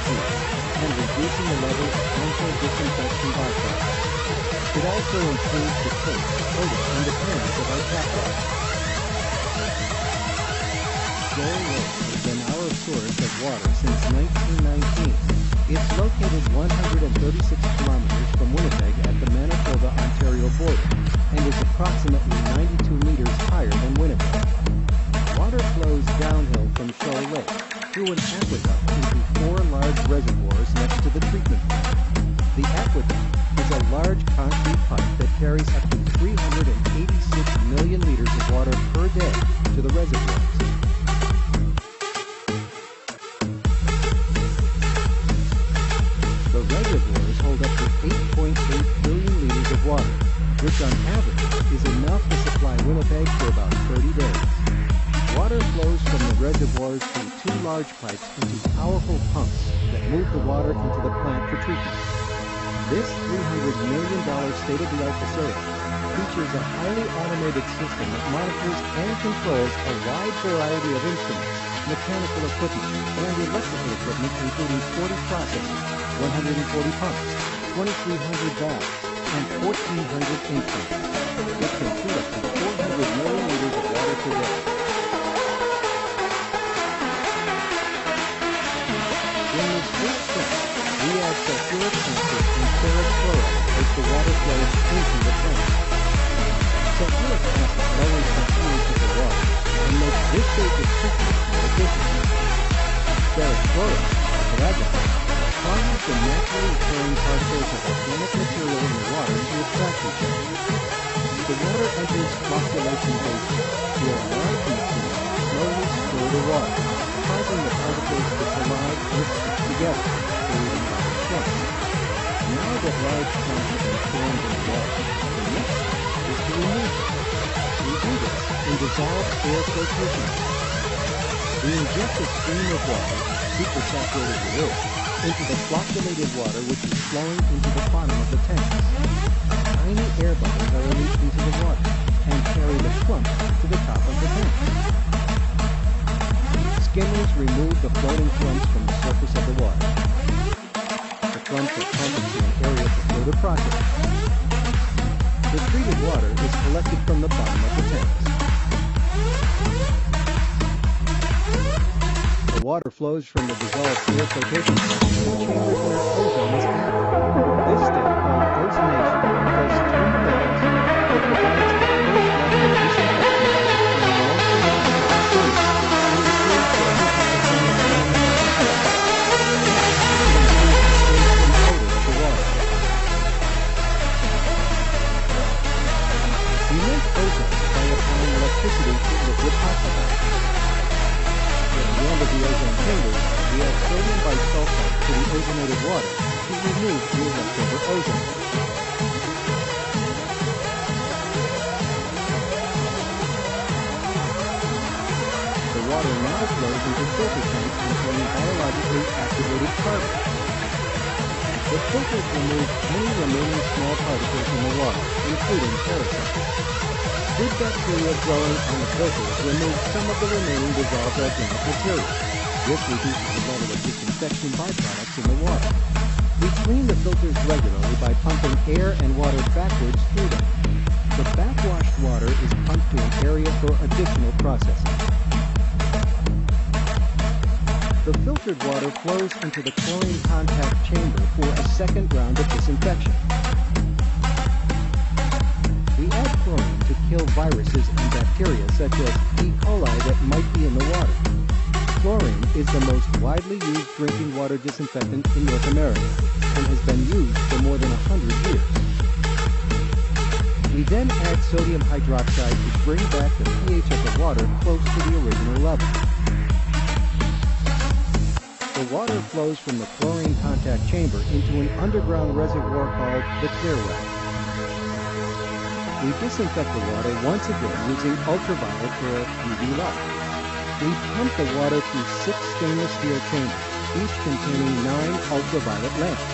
disease and reducing the level of harmful disinfection byproducts. It also improves the taste, odor, and appearance of our tap water. Shoal Lake has been our source of water since 1919. It's located 136 kilometers from Winnipeg at the Manitoba-Ontario border and is approximately 92 meters higher than Winnipeg. Water flows downhill from Shoal Lake through an aqueduct into 4 large reservoirs next to the treatment plant. The aqueduct is a large concrete pipe that carries up to 386 million liters of water per day to the reservoirs. The reservoirs hold up to 8.8 billion liters of water, which on average is enough to supply Winnipeg for about 30 days. Water flows from the reservoirs through 2 large pipes into powerful pumps that move the water into the plant for treatment. This $300 million state-of-the-art facility features a highly automated system that monitors and controls a wide variety of instruments, mechanical equipment, and electrical equipment including 40 processors, 140 pumps, 2,300 valves, and 1,400 instruments. It can treat up to 400 million liters of water per day. In this first step, we add sulfuric acid and ferric chloride as the water flows into the plant. Sulfuric acid lowers the pH of the water and makes this stage of treatment more efficient. Ferric chloride, like alcohol, causes the naturally occurring particles of organic material in the water to attract each other. The water enters flocculation basin, where a large machine slowly stirs the water, causing the particles to collide or stick together, creating water clumps. Now that large clumps have been formed in the water, the next step is to remove them. We do this in dissolved air flotation. We inject a stream of water, supersaturated with air, into the flocculated water which is flowing into the bottom of the tank. Tiny air bubbles are released into the water and carry the clumps to the top of the tank. Skimmers remove the floating clumps from the surface of the water. The clumps are pumped to an area for further processing. The treated water is collected from the bottom of the tanks. The water flows from the dissolved air flotation tank to the chambers where ozone is added. This step, called ozonation, does 3 things. It provides the first level of disinfection in the long-term bacteria and improves the we make ozone by applying electricity to liquid oxide. At the end of the ozone chamber, we add sodium bisulfite to the ozonated water to remove the leftover ozone. The water now flows into filter tanks containing biologically activated carbon. The filters remove any remaining small particles in the water, including parasites. Good bacteria growing on the filters remove some of the remaining dissolved organic material. This reduces the level of disinfection byproducts in the water. We clean the filters regularly by pumping air and water backwards through them. The backwashed water is pumped to an area for additional processing. The filtered water flows into the chlorine contact chamber for a second round of disinfection. We add chlorine to kill viruses and bacteria such as E. coli that might be in the water. Chlorine is the most widely used drinking water disinfectant in North America and has been used for more than 100 years. We then add sodium hydroxide to bring back the pH of the water close to the original level. The water flows from the chlorine contact chamber into an underground reservoir called the clear well. We disinfect the water once again using ultraviolet or UV light. We pump the water through 6 stainless steel chambers, each containing 9 ultraviolet lamps.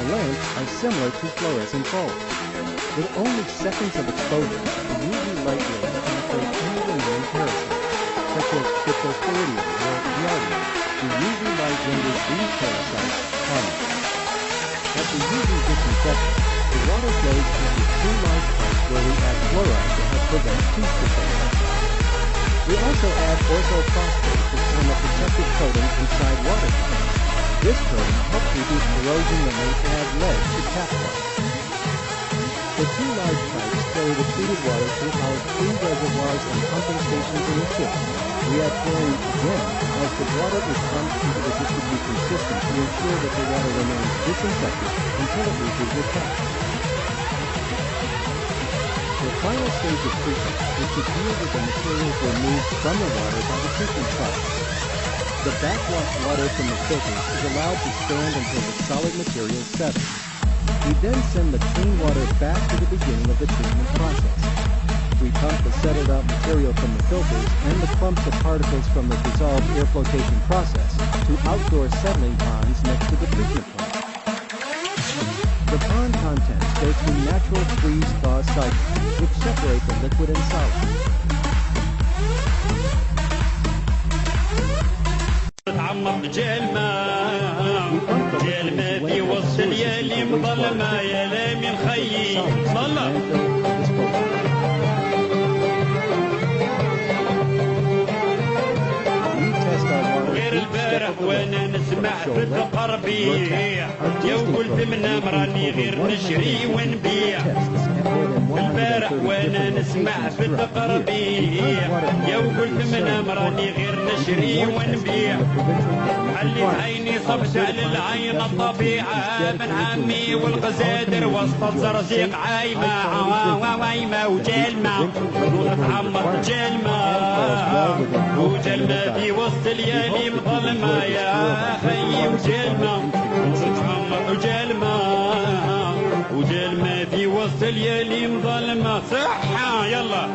The lamps are similar to fluorescent bulbs. With only seconds of exposure, the UV light rays penetrate any remaining parasites, such as Phytophthirium or Giardia, who usually might render these parasites harmless. After using disinfectant, the water flows into two large pipes where we add fluoride to help prevent tooth decay. We also add orthophosphate to form a protective coating inside water pipes. This coating helps reduce corrosion when we add lead to tap water. The two large pipes carry the treated water to our three reservoirs and pumping stations in the city. We add chlorine again as the water is pumped into the distribution system to ensure that the water remains disinfected until it reaches the tap. The final stage of treatment is to deal with the materials removed from the water by the treatment process. The backwashed water from the filters is allowed to stand until the solid materials settle. We then send the clean water back to the beginning of the treatment process. We pump the settled out material from the filters and the clumps of particles from the dissolved air flotation process to outdoor settling ponds next to the treatment plant. The pond contents go through natural freeze-thaw cycles, which separate the liquid and solid. في وسط الليالي مظلمة يا لامي الخي صلى غير البارح وانا نسمع في التقربيع يا وقلت من راني غير نشري ونبيع البارح وانا نسمع في التقربيع يا وقلت من راني غير نشري ونبيع حليت عيني صبت على العين الطبيعة من عمي والغزادر وسط الزرزيق عايمة وجلمة وتعمر وجلمة في وسط الليالي مظلمة يا خي وجلمة وجلمة في وسط الليالي مظلمة صحة يلا